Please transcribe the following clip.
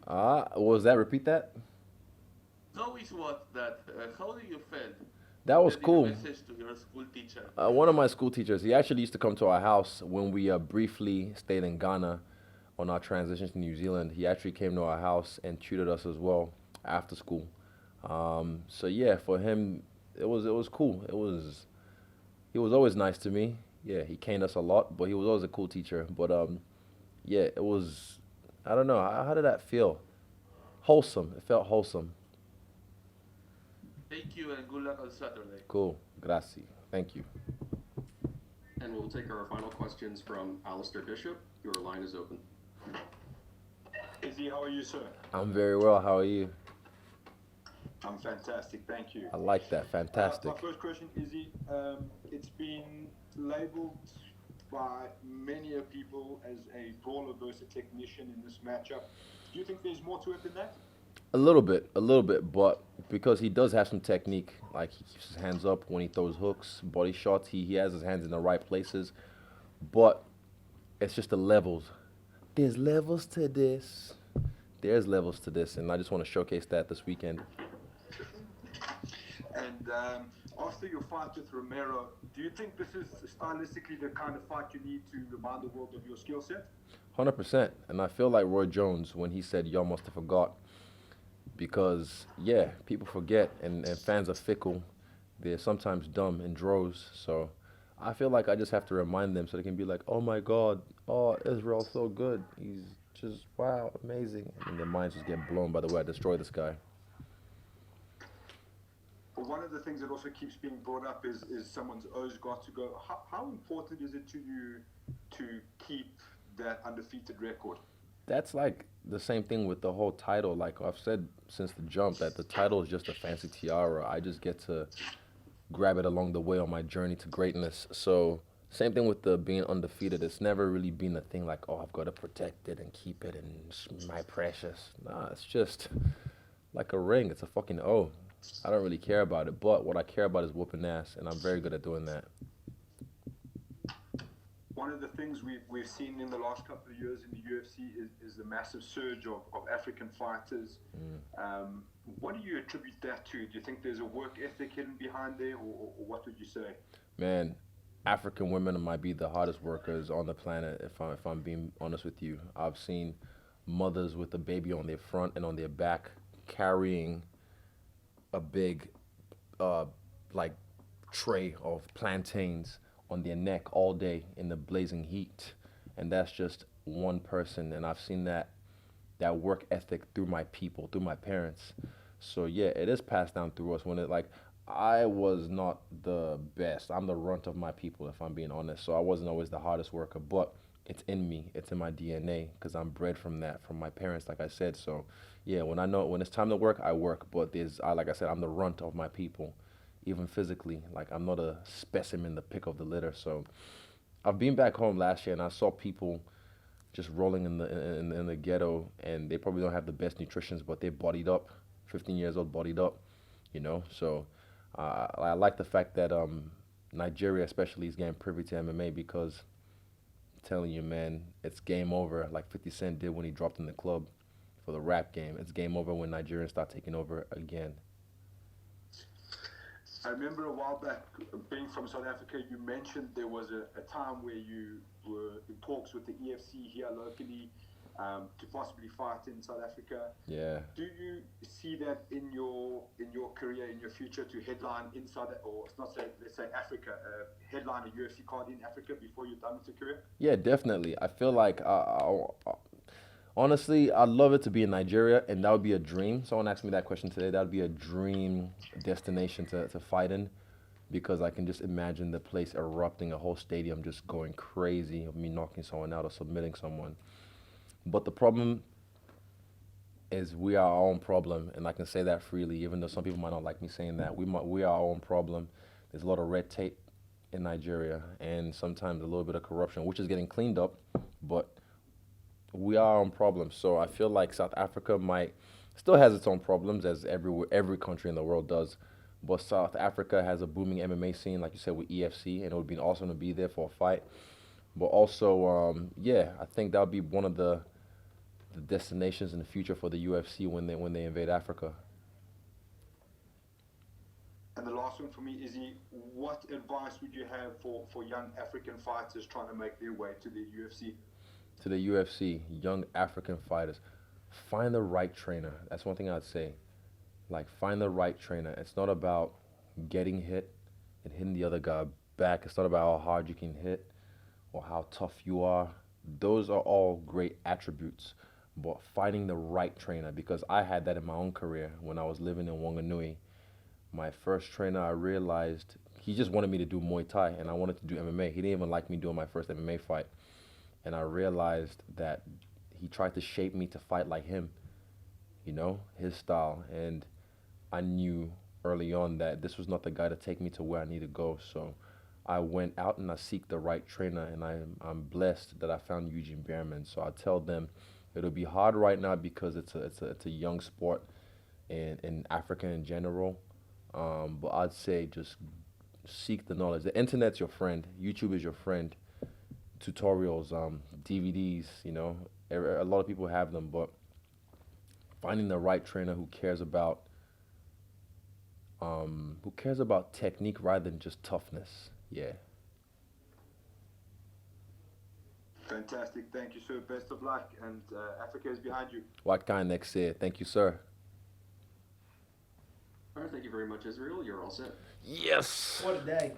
What was that? Repeat that? How is what that? How do you feel That was sending a cool. message to your school teacher? One of my school teachers, he actually used to come to our house when we briefly stayed in Ghana on our transition to New Zealand. He actually came to our house and tutored us as well after school. So yeah, for him, it was cool. He was always nice to me. Yeah, he caned us a lot, but he was always a cool teacher. But yeah, it was. I don't know. How did that feel? Wholesome. It felt wholesome. Thank you and good luck on Saturday. Cool. Gracias. Thank you. And we'll take our final questions from Aleister Bishop. Your line is open. Izzy, how are you, sir? I'm very well. How are you? I'm fantastic, thank you. I like that. My Fantastic. first question, Izzy, it's been labeled by many people as a brawler versus a technician in this matchup. Do you think there's more to it than that? A little bit, but because he does have some technique, like he keeps his hands up when he throws hooks, body shots, he has his hands in the right places, but it's just the levels. There's levels to this. There's levels to this, and I just want to showcase that this weekend. And after your fight with Romero, do you think this is stylistically the kind of fight you need to remind the world of your skill set? 100%. And I feel like Roy Jones when he said, y'all must have forgot. Because, yeah, people forget, and fans are fickle. They're sometimes dumb in droves. So I feel like I just have to remind them so they can be like, oh my God, oh, Israel's so good. He's just, wow, amazing. And their minds just get blown by the way I destroy this guy. But one of the things that also keeps being brought up is someone's O's got to go. How important is it to you to keep that undefeated record? That's like the same thing with the whole title. Like I've said since the jump, that the title is just a fancy tiara. I just get to grab it along the way on my journey to greatness. So same thing with the being undefeated. It's never really been a thing like, oh, I've got to protect it and keep it and it's my precious. Nah, it's just like a ring. It's a fucking O. I don't really care about it, but what I care about is whooping ass, and I'm very good at doing that. One of the things we've seen in the last couple of years in the UFC is the massive surge of African fighters. Mm. What do you attribute that to? Do you think there's a work ethic hidden behind there, or what would you say? Man, African women might be the hardest workers on the planet. If I'm being honest with you, I've seen mothers with a baby on their front and on their back carrying a big uh like tray of plantains on their neck all day in the blazing heat, and that's just one person. And I've seen that work ethic through my people, through my parents. So yeah, it is passed down through us. When it like I was not the best. I'm the runt of my people, if I'm being honest. So I wasn't always the hardest worker, but it's in me. It's in my DNA because I'm bred from that, from my parents, like I said. So yeah, when I know when it's time to work, I work. But like I said, I'm the runt of my people, even physically. Like I'm not a specimen, the pick of the litter. So I've been back home last year and I saw people just rolling in the ghetto, and they probably don't have the best nutritions, but they're bodied up, 15 years old, bodied up, you know. So I like the fact that Nigeria especially is getting privy to MMA because I'm telling you, man, it's game over. Like 50 Cent did when he dropped in the club for the rap game. It's game over when Nigerians start taking over again. I remember a while back, being from South Africa, you mentioned there was a time where you were in talks with the EFC here locally to possibly fight in South Africa. Yeah. Do you see that in your career, in your future, to headline inside, or it's not say, let's say Africa, headline a UFC card in Africa before you're done with your career? Yeah, definitely. I feel like honestly, I'd love it to be in Nigeria, and that would be a dream. Someone asked me that question today. That would be a dream destination to fight in because I can just imagine the place erupting, a whole stadium just going crazy of me knocking someone out or submitting someone. But the problem is we are our own problem, and I can say that freely, even though some people might not like me saying that. We are our own problem. There's a lot of red tape in Nigeria, and sometimes a little bit of corruption, which is getting cleaned up, but we are our own problem. So I feel like South Africa might still has its own problems as every country in the world does. But South Africa has a booming MMA scene, like you said, with EFC, and it would be awesome to be there for a fight. But also, yeah, I think that would be one of the the destinations in the future for the UFC when they invade Africa. And the last one for me, Izzy, what advice would you have for young African fighters trying to make their way to the UFC? To the UFC, young African fighters, find the right trainer. That's one thing I'd say. Like, find the right trainer. It's not about getting hit and hitting the other guy back. It's not about how hard you can hit or how tough you are. Those are all great attributes. But finding the right trainer, because I had that in my own career when I was living in Wanganui. My first trainer, I realized he just wanted me to do Muay Thai, and I wanted to do MMA. He didn't even like me doing my first MMA fight. And I realized that he tried to shape me to fight like him, his style. And I knew early on that this was not the guy to take me to where I need to go. So I went out and I seek the right trainer, and I'm blessed that I found Eugene Behrman. So I tell them it'll be hard right now because it's a young sport in Africa in general. But I'd say just seek the knowledge. The internet's your friend. YouTube is your friend. Tutorials, DVDs, a lot of people have them, but finding the right trainer who cares about technique rather than just toughness. Yeah. Fantastic. Thank you, sir. Best of luck. And Africa is behind you. What kind next year? Thank you, sir. All right, thank you very much, Israel. You're all set. Yes. What a day.